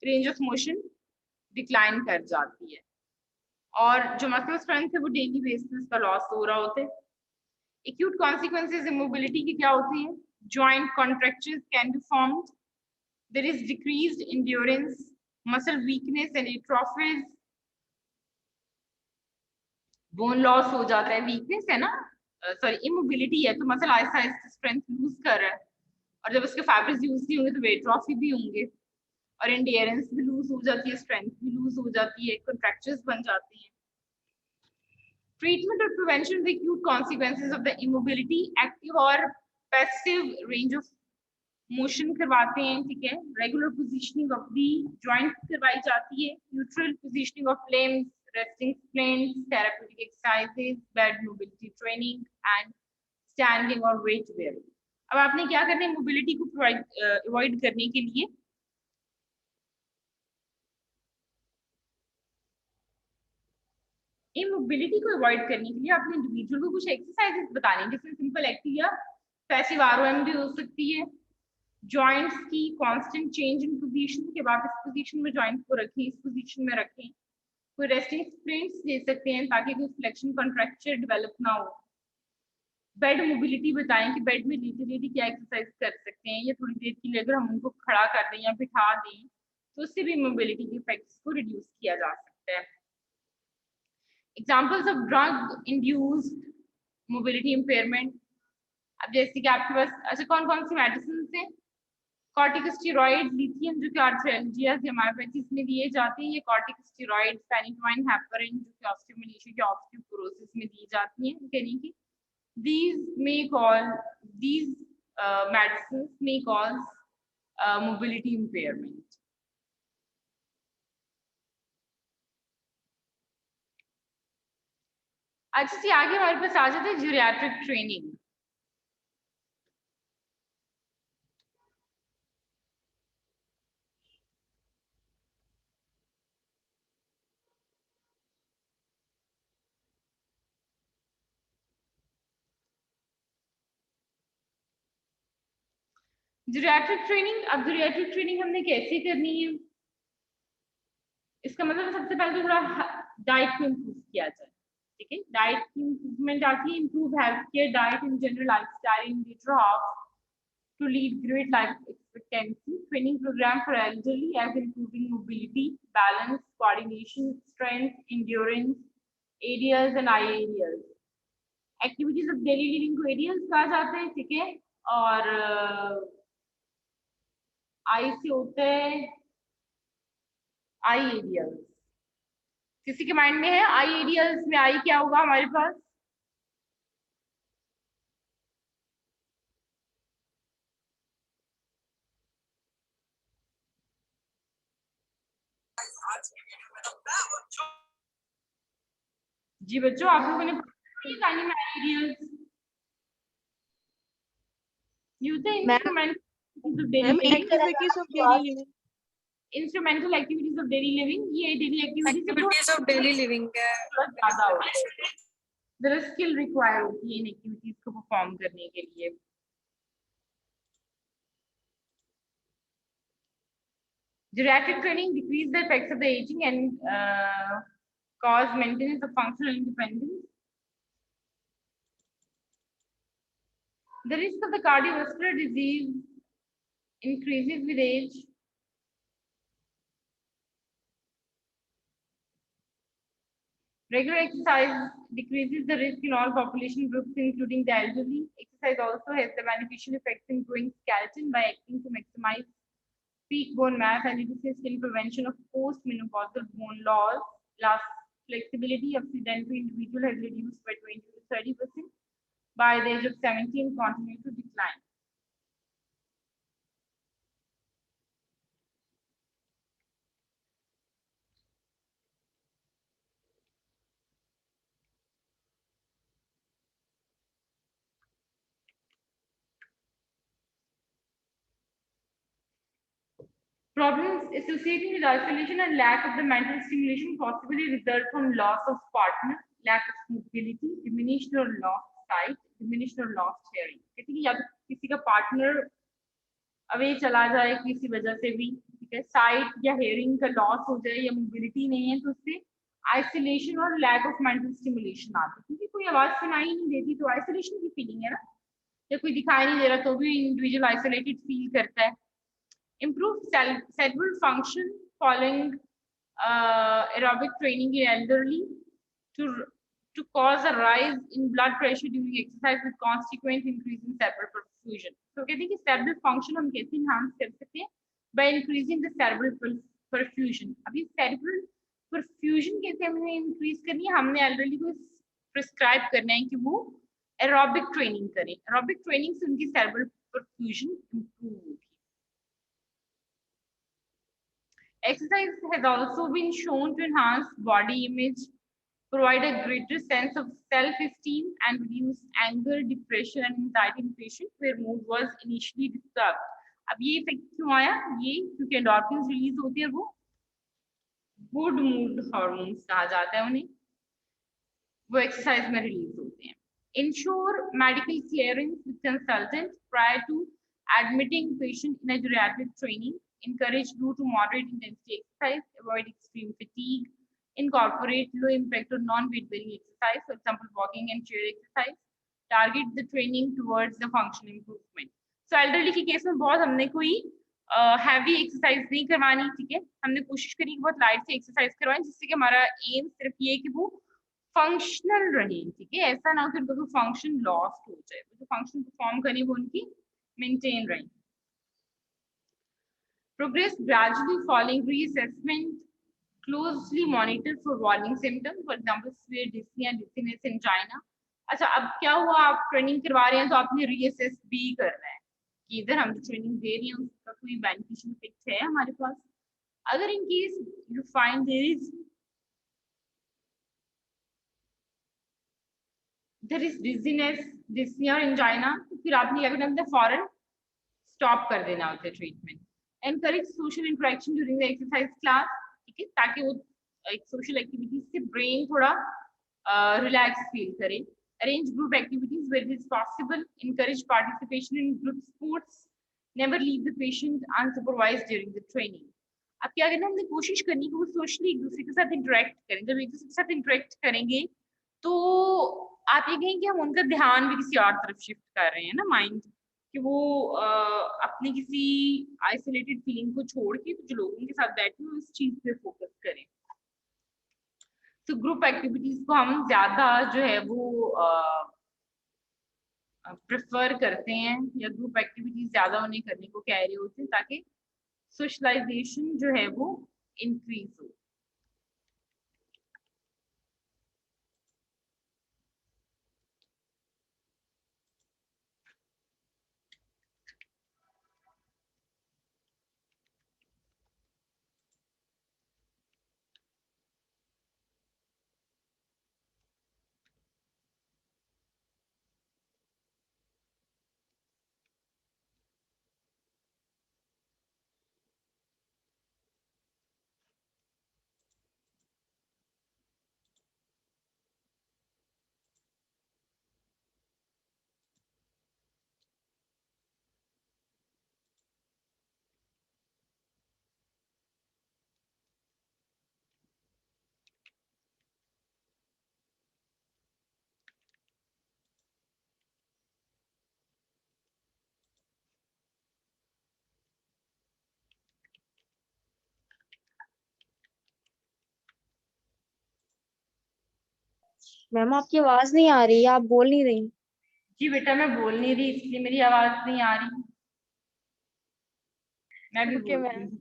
range of motion decline कर जाती है, और जो मसल स्ट्रेंथ है वो डेली बेसिस का लॉस हो रहा होता है। Acute consequences immobility की क्या होती है? Joint contractures can be formed. There is decreased endurance, muscle weakness and atrophies. Bone loss हो जाता है, weakness है ना, सॉरी immobility है तो muscle Aahista Aahista strength loose कर रहा है, और जब उसके फैब्रिक्स यूज नहीं होंगे तो एट्रोफी भी होंगे, और एंड्योरेंस भी लूज हो जाती है, स्ट्रेंथ भी लूज हो जाती है, कॉन्ट्रैक्चर्स बन जाती हैं। Treatment or prevention of the acute consequences of the immobility, active और passive range of motion करवाते हैं, ठीक है। Regular positioning of the joint करवाई जाती है, neutral positioning of limbs, resting splints, therapeutic exercises, bed mobility training and standing or weight bearing. अब आपने क्या करना है मोबिलिटी को अवॉइड करने के लिए? इमोबिलिटी को अवॉइड करने के लिए आपने इंडिविजुअल को कुछ एक्सरसाइजेस बताने, जिसमें सिंपल एक्टिव या पैसिव आरओएम भी हो सकती है। जॉइंट्स की कांस्टेंट चेंज इन पोजीशन के बाद इस पोजीशन में जॉइंट को रखें, इस पोजीशन में रखें। कोई रेस्टिंग स्प्रिंट्स दे सकते हैं ताकि कोई फ्लेक्शन कॉन्ट्रैक्चर डेवलप ना हो। बेड मोबिलिटी बताएं कि बेड में लेटे लेटे क्या एक्सरसाइज कर सकते हैं, या थोड़ी देर के लिए अगर हम उनको खड़ा कर दें या बिठा दें तो उससे भी मोबिलिटी के इफेक्ट्स को रिड्यूस किया जा सकता है। Examples of drug-induced mobility impairment. अब जैसे कि आपके पास अच्छा कौन कौन सी मेडिसिन हैं? कॉर्टिकोस्टेरॉइड, लिथियम जो कि आर्थ्रालजियाज या मायोपैथीज में दिए जाते हैं, ये कॉर्टिकोस्टेरॉइड, फेनिटोइन, हेपरिन जो कि ऑस्टियोमेलेशिया की ऑस्टियोपोरोसिस में दी जाती हैं, यानी कि these medicines may cause mobility impairment. अच्छा जी, आगे हमारे पास आ जाते हैं जीरियाट्रिक ट्रेनिंग। जीरियाट्रिक ट्रेनिंग, अब जीरियाट्रिक ट्रेनिंग हमने कैसे करनी है? इसका मतलब सबसे पहले तो थोड़ा डाइट को इम्प्रूव किया जाए, ठीक है। डाइट की इम्प्रूवमेंट आती है, improve health care, diet in general lifestyle in later half to lead great life expectancy. Training program for elderly as improving mobility, balance, coordination, strength, endurance areas and eye areas. Activities of daily living को areas कहा जाता है, ठीक है, और आई से होते हैं आई एरियाज। किसी के माइंड में है आई एरियाज में आई क्या होगा हमारे पास? जी बच्चों, आप लोगों ने tiny materials use the instrument of daily activities of daily living, instrumental activities of daily living, ये daily activities activities of daily living है। ज्यादा होता है, जरा स्किल रिक्वायर होती है इन एक्टिविटीज को परफॉर्म करने के लिए। Geriatric training decrease the effects of the aging and cause maintenance of functional independence. The risk of the cardiovascular disease increases with age. Regular exercise decreases the risk in all population groups, including the elderly. Exercise also has the beneficial effects in growing skeleton by acting to maximize peak bone mass and it assists in prevention of post-menopausal bone loss. Flexibility of sedentary individual has reduced by 20 to 30% by the age of 70 and continue to decline. Problems associated with isolation and lack of the mental stimulation possibly result from loss of partner, lack of mobility, diminished or lost sight, diminished or lost hearing. कहते हैं कि या तो किसी का partner away चला जाए किसी वजह से भी, ठीक है, साइट या हेयरिंग का लॉस हो जाए या मोबिलिटी नहीं है, तो उससे आइसोलेशन और लैक ऑफ मेंटल स्टिमुलेशन आता है, क्योंकि कोई आवाज सुनाई नहीं देती तो आइसोलेशन की फीलिंग है ना, या कोई दिखाई नहीं दे रहा तो भी इंडिविजुअल आइसोलेटेड फील करता है। Improved cerebral function following aerobic training in elderly to cause a rise in blood pressure during exercise with consequent increase in cerebral perfusion. तो कहते हैं कि cerebral function हम कैसे enhance कर सकते हैं by increasing the cerebral perfusion. अभी cerebral perfusion कैसे हमने increase करनी है, हमने elderly को prescribe करना है कि वो aerobic training करें। aerobic training से उनकी cerebral perfusion improve होगी। Exercise has also been shown to enhance body image, provide a greater sense of self-esteem, and reduce anger, depression, and anxiety in patients where mood was initially disturbed. अब ये effect क्यों आया? ये क्योंकि endorphins release होती है, वो good mood hormones कहा जाता है उन्हें, वो एक्सरसाइज में रिलीज होते हैं। Ensure medical clearance with consultant prior to admitting patient in a geriatric training. Encourage low to moderate intensity exercise, avoid extreme fatigue, incorporate low impact or non-weight bearing exercise, for example, walking and chair exercise, target the training towards the function improvement. So elderly के case में बहुत हमने कोई heavy exercise नहीं करवानी, ठीक है, हमने कोशिश करी कि बहुत लाइट से एक्सरसाइज करवाएं जिससे कि हमारा एम सिर्फ ये कि वो फंक्शनल रहे, ठीक है, ऐसा ना हो कि उनका फंक्शन लॉस्ट हो जाए, जो फंक्शन परफॉर्म करें वो उनकी मेंटेन रहे। Progress gradually following reassessment, closely monitor for warning symptoms, for example, severe dyspnea, dizziness, angina. अच्छा, अब क्या हुआ, आप ट्रेनिंग करवा रहे हैं तो आपने रीअसेस भी करना है कि इधर हम ट्रेनिंग दे रही हैं उसका कोई बेनिफिशियल इफेक्ट है हमारे पास। अगर in case you find there is dizziness, dyspnea और एंजाइना, तो फिर आपने क्या करना है, फौरन स्टॉप कर देना होता है treatment. Encourage social interaction during the exercise class, ठीक है, ताकि वो एक सोशल एक्टिविटीज से ब्रेन थोड़ा रिलैक्स फील करे। Arrange group activities where is possible, encourage participation in group sports, never leave the patient unsupervised during the training। अब क्या करना है, हमने कोशिश करनी कि वो सोशली एक दूसरे के साथ इंटरेक्ट करें। जब एक दूसरे के साथ इंटरेक्ट करेंगे तो आप ये कहें कि हम उनका ध्यान भी किसी और तरफ शिफ्ट कर रहे हैं ना, माइंड, कि वो अपनी किसी आइसोलेटेड फीलिंग को छोड़ के जो लोगों के साथ बैठे हैं उस चीज पे फोकस करें। तो ग्रुप एक्टिविटीज को हम ज्यादा जो है वो प्रेफर करते हैं, या ग्रुप एक्टिविटीज ज्यादा उन्हें करने को कह रहे होते हैं ताकि सोशलाइजेशन जो है वो इंक्रीज हो। मैम आपकी आवाज नहीं आ रही, आप बोल नहीं रही। जी बेटा मैं बोल नहीं रही इसलिए मेरी आवाज नहीं आ रही। मैं भी ओके बोलती मैम। हूँ।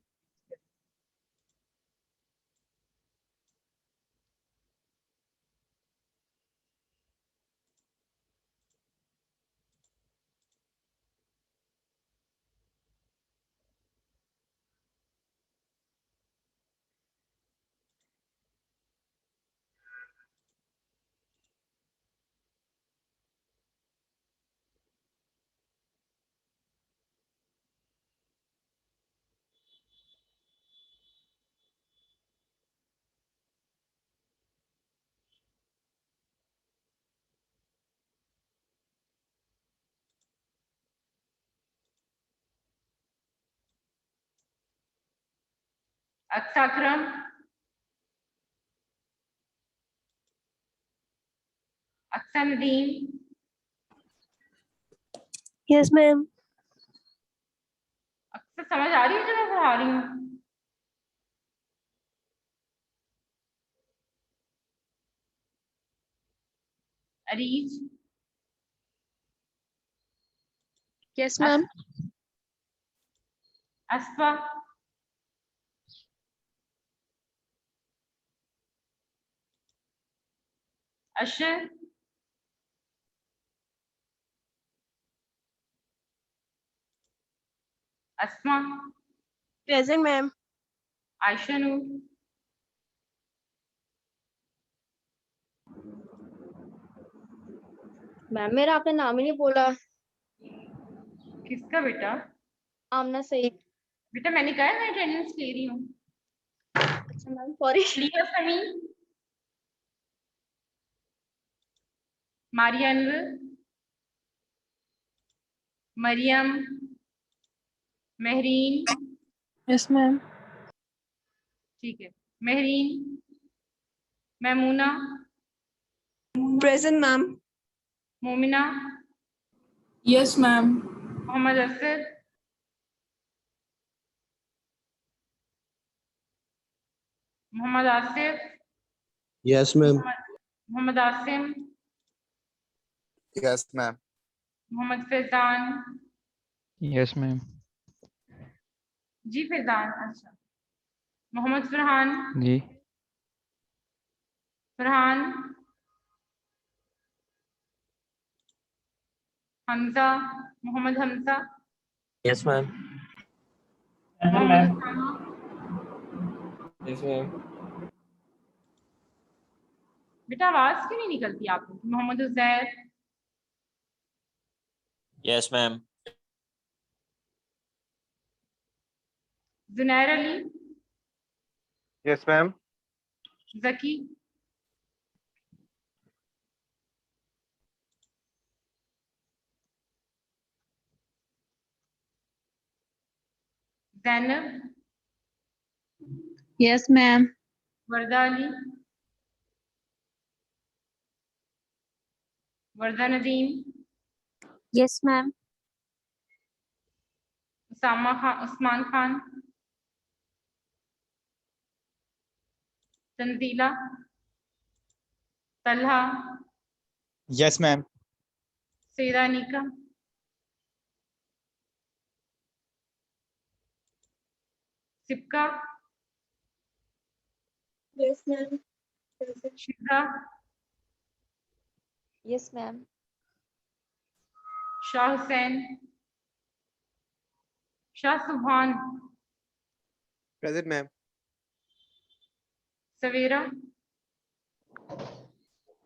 Aqsa Akram, Aqsa Nadeem, yes ma'am. अक्सा समझ आ रही है जो मैं पढ़ा रही हूँ? Areej, yes ma'am. Asfa, Ashar, Asma, present ma'am. Ayesha Noor, ma'am मेरा आपने नाम ही नहीं बोला। किसका बेटा? आमना सईद। बेटा मैंने कहा है मैं अटेंडेंस ले रही हूँ। अच्छा ma'am sorry. Liya Sameen, Maria Anwar, Maryam, Mahreen, yes ma'am. ठीक है, Mahreen, Maimoona, present ma'am. Momina, yes ma'am. Mohammad Asad, Mohammad Asif, yes ma'am. Mohammad Asim, yes ma'am. Mohammad Faizan, yes ma'am. जी फैजान, अच्छा, मोहम्मद फरहान, जी। Farhan, Hamza, Mohammad Hamza, yes ma'am. Mohammad Usama, yes ma'am. बेटा आवाज क्यों नहीं निकलती आपकी? Mohammad Uzair, yes ma'am. Junair Ali, yes ma'am. Zaki, Zainab, yes ma'am. Warda Ali, वर्दा Nadeem, yes ma'am. Usama Khan, Usman Khan, Tanzeela, Talha, yes ma'am. Saida Nika, Sipka, yes ma'am. Shiza, yes ma'am. Shah Hussain, Shah Subhan, present ma'am. Savera,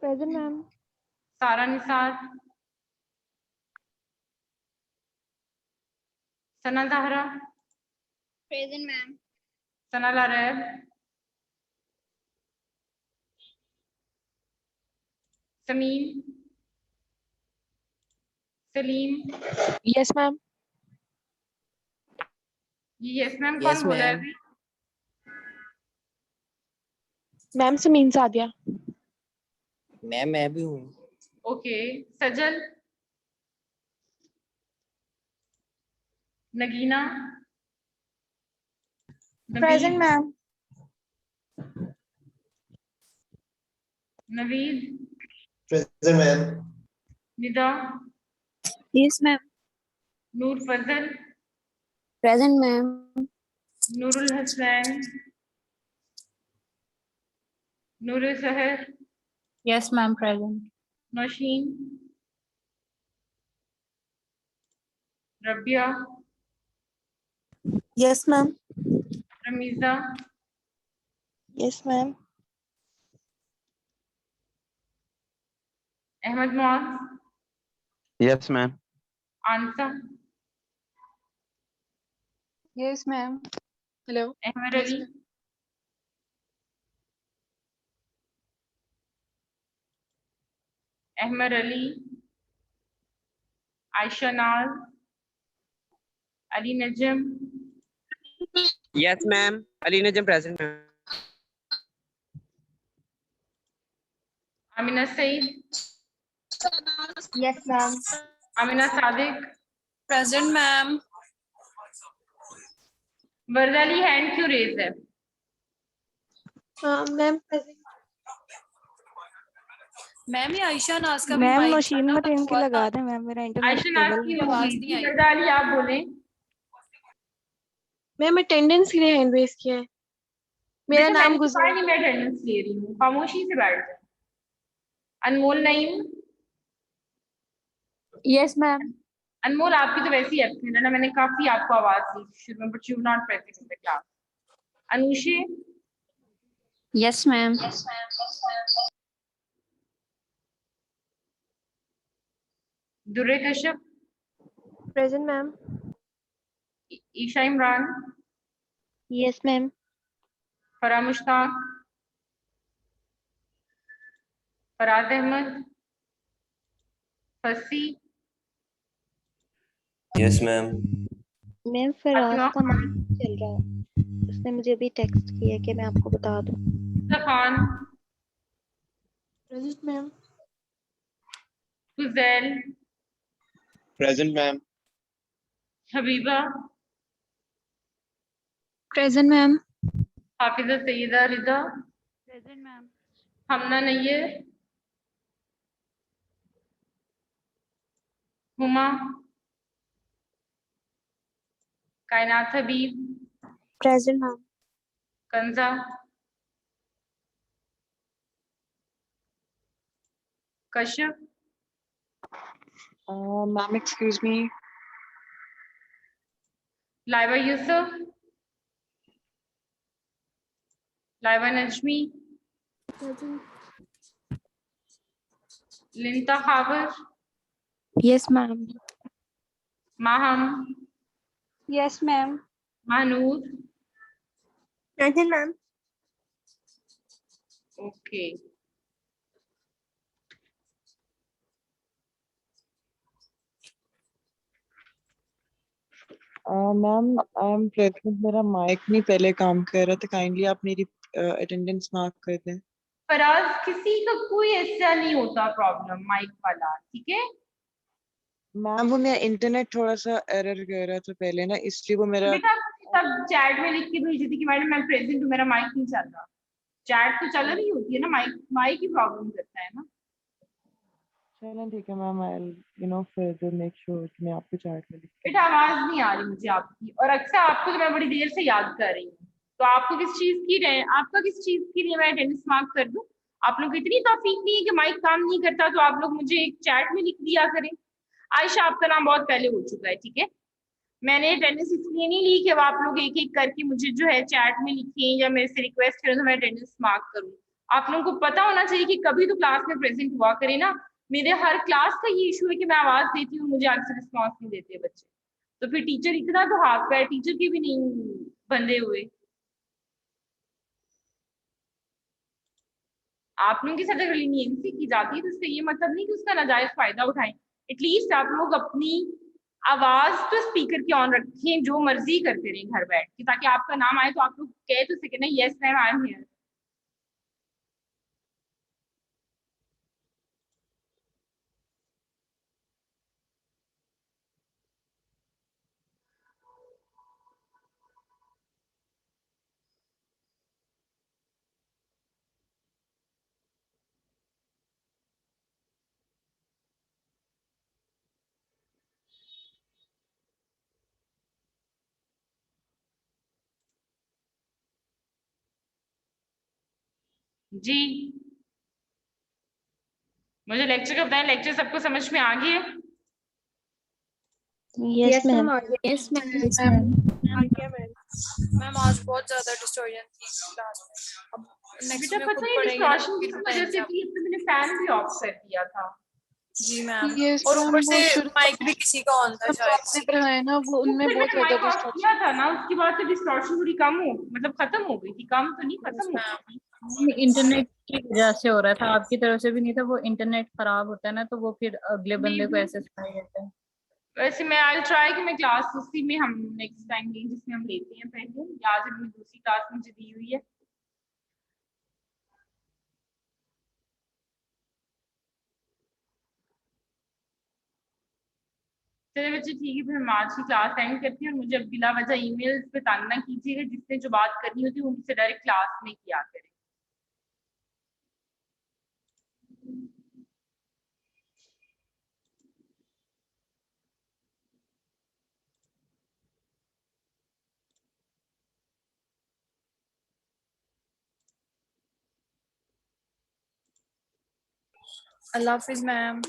present ma'am. Sara Nisar, Sana Zahra, present ma'am. Sana Laraib, Sameem, Saleem, yes ma'am. ये यस मैम कौन यस बोला है मैम। अभी? मैम समीन सादिया। मैम मैं भी हूँ। Okay, Sajal, Nagina, present Nabeel, ma'am. Naveed, Present, ma'am. Nida, Yes, ma'am. Noor Fazal, Present, ma'am. Noorul Hasnain, Noor Sahar, Yes, ma'am. Present. Nausheen, Rabia, Yes, ma'am. रमीजा, Yes, ma'am. Ahmad Muaz, Yes, ma'am. आंसा, Yes, ma'am. Hello. Ahmad Yes, Ali, ma'am. Ahmad Ali, Ayesha Naaz, Ali Najam, Yes, ma'am. Ali Najam present, ma'am. Amina Saeed, Yes, ma'am. Amina Sadiq, Present, ma'am. Warda Ali hand क्यों raise है? Ma'am. Present. Ma'am ये आयशा नाज का भी ma'am mic Nausheen बंद मरीम की हुआ लगा था। दें मैम, मेरा इंटरनेट आयशा नाज स्टेबल की है। आवाज होगी नहीं आई। वर्दा अली आप बोले। मैम अटेंडेंस के लिए हैंड रेज किया है। मेरा बेटा नाम मैंने तो कहा गुजर नहीं मैं अटेंडेंस ले रही हूँ, खामोशी से बैठ जाओ। अनमोल नईम, Yes, ma'am. अनमोल आपकी तो वैसी एब्सेंट है ना, मैंने काफी आपको आवाज दी शुरू में, but you not present in the class. Anushe, Yes, ma'am. Durre Kashyap, present ma'am. Isha Imran, Yes, ma'am. फरा मुश्ताक, फराज अहमद, फसी, Yes, ma'am. Ma'am Faraz Fatima का माइक नहीं चल रहा है, उसने मुझे अभी टेक्स्ट किया कि मैं आपको बता दूं। Khan, present ma'am. Fuzail, Present, ma'am. Habiba, Present, ma'am. Hafiza Saida Rida, Present, ma'am. Hamna Nayyar, Huma, Kainat Habib, present ma'am. Kanza, Kashyap, Ma'am, excuse me. Laiba Yusuf, Laiba Najmi, Linta Khawar, yes ma'am. Maham, yes ma'am. Mahnoor, present ma'am. Okay. Ma'am I am present, मेरा माइक नहीं पहले काम कर रहा था, काइंडली आप मेरी अटेंडेंस मार्क कर दें। फराज किसी का कोई ऐसा नहीं होता प्रॉब्लम माइक वाला, ठीक है? मैम वो मेरा इंटरनेट थोड़ा सा एरर कर रहा था पहले ना, इसलिए वो मेरा बेटा सब चैट में लिख के भेजी थी कि मैडम मैं प्रेजेंट हूँ, मेरा माइक नहीं चल रहा। चैट तो चल रही होती है ना, माइक माइक ही प्रॉब्लम करता है ना। चलें ठीक है ma'am, I further make sure कि मैं आपको चैट में लिख बेटा आवाज नहीं आ रही मुझे आपकी, और अक्सर आपको तो मैं बड़ी देर से याद कर रही हूँ, तो आपको किस चीज की आपका किस चीज के लिए मैं अटेंडेंस मार्क कर दूं? आप लोग इतनी तौफीक नहीं है कि माइक काम नहीं करता तो आप लोग मुझे एक चैट में लिख दिया करें। आयशा आपका नाम बहुत पहले हो चुका है, ठीक है? मैंने अटेंडेंस इसलिए नहीं ली कि अब आप लोग एक एक करके मुझे जो है चैट में लिखें या मेरे से रिक्वेस्ट करें तो मैं अटेंडेंस मार्क करूं। आप लोगों को पता होना चाहिए कि कभी तो क्लास में प्रेजेंट हुआ करे ना। मेरे हर क्लास का ये इशू है कि मैं आवाज देती हूँ, मुझे आंसर रिस्पॉन्स नहीं देते बच्चे, तो फिर टीचर इतना तो हाथ पैर टीचर के भी नहीं बंधे हुए। आप लोगों के साथ अगर लीनियंसी की जाती है तो इससे ये मतलब नहीं कि उसका नाजायज फायदा उठाएं। एटलीस्ट आप लोग अपनी आवाज तो स्पीकर की ऑन रखें, जो मर्जी करते रहें घर बैठ के, ताकि आपका नाम आए तो आप लोग कह तो सके ना, yes ma'am I am here. जी मुझे लेक्चर का बताएं, लेक्चर सबको समझ में आ गया? Yes ma'am. Yes, ma'am. Ma'am आज बहुत ज्यादा डिस्टॉर्शन थी क्लास में। अब नेक्स्ट बेटा में पता खुद नहीं पढ़ेंगे ना, डिस्टॉर्शन फिर किस भी वजह टाइम से से। थी, तो मैंने फैन भी ऑफ कर दिया था। जी मैम। Yes, और ma'am, ऊपर वो से शुरू माइक भी किसी का ऑन था जो शायद आपने से। पढ़ाया ना वो उनमें ऊपर बहुत मैंने ज्यादा माइक ऑफ डिस्टॉर्शन। किया था ना, उसके बाद से डिस्टॉर्शन थोड़ी कम हो, मतलब खत्म हो गई थी, कम तो नहीं खत्म हो गई थी। इंटरनेट की वजह से हो रहा था, आपकी तरफ से भी नहीं था। वो इंटरनेट खराब होता है ना, तो वो फिर अगले बंदे को ऐसे सुनाई देता है। वैसे मैं आई ट्राई कि मैं क्लास उसी में हम नेक्स्ट टाइम लें जिसमें हम लेते हैं पहले, या आज हमने दूसरी क्लास मुझे दी हुई है। चलिए बच्चे ठीक है, फिर हम आज की क्लास एंड करते हैं। और मुझे अब बिला वजह ईमेल्स पे तंग ना कीजिएगा, जिसने जो बात करनी होती है वो मुझसे डायरेक्ट क्लास में किया करें। अल्लाह हाफिज मैम।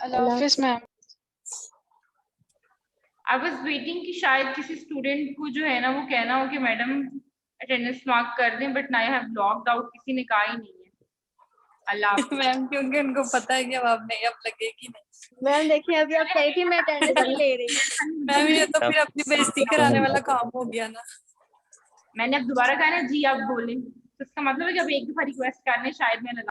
अल्लाह हाफिज मैम। आई वाज वेटिंग कि शायद किसी स्टूडेंट को जो है ना वो कहना हो कि मैडम अटेंडेंस मार्क कर दें, but I have logged out, किसी ने कहा ही नहीं है। अल्लाह हाफिज। मैम क्योंकि उनको पता है कि अब आप नहीं, अब लगेगी नहीं। मैम देखिए अभी आप कही थी मैं अटेंडेंस नहीं ले रही। मैम ये तो फिर अपनी बेइज्जती कराने वाला काम हो गया ना। मैंने अब दोबारा कहा ना जी आप बोलें, तो इसका मतलब है कि अब एक दफा रिक्वेस्ट करने शायद मैं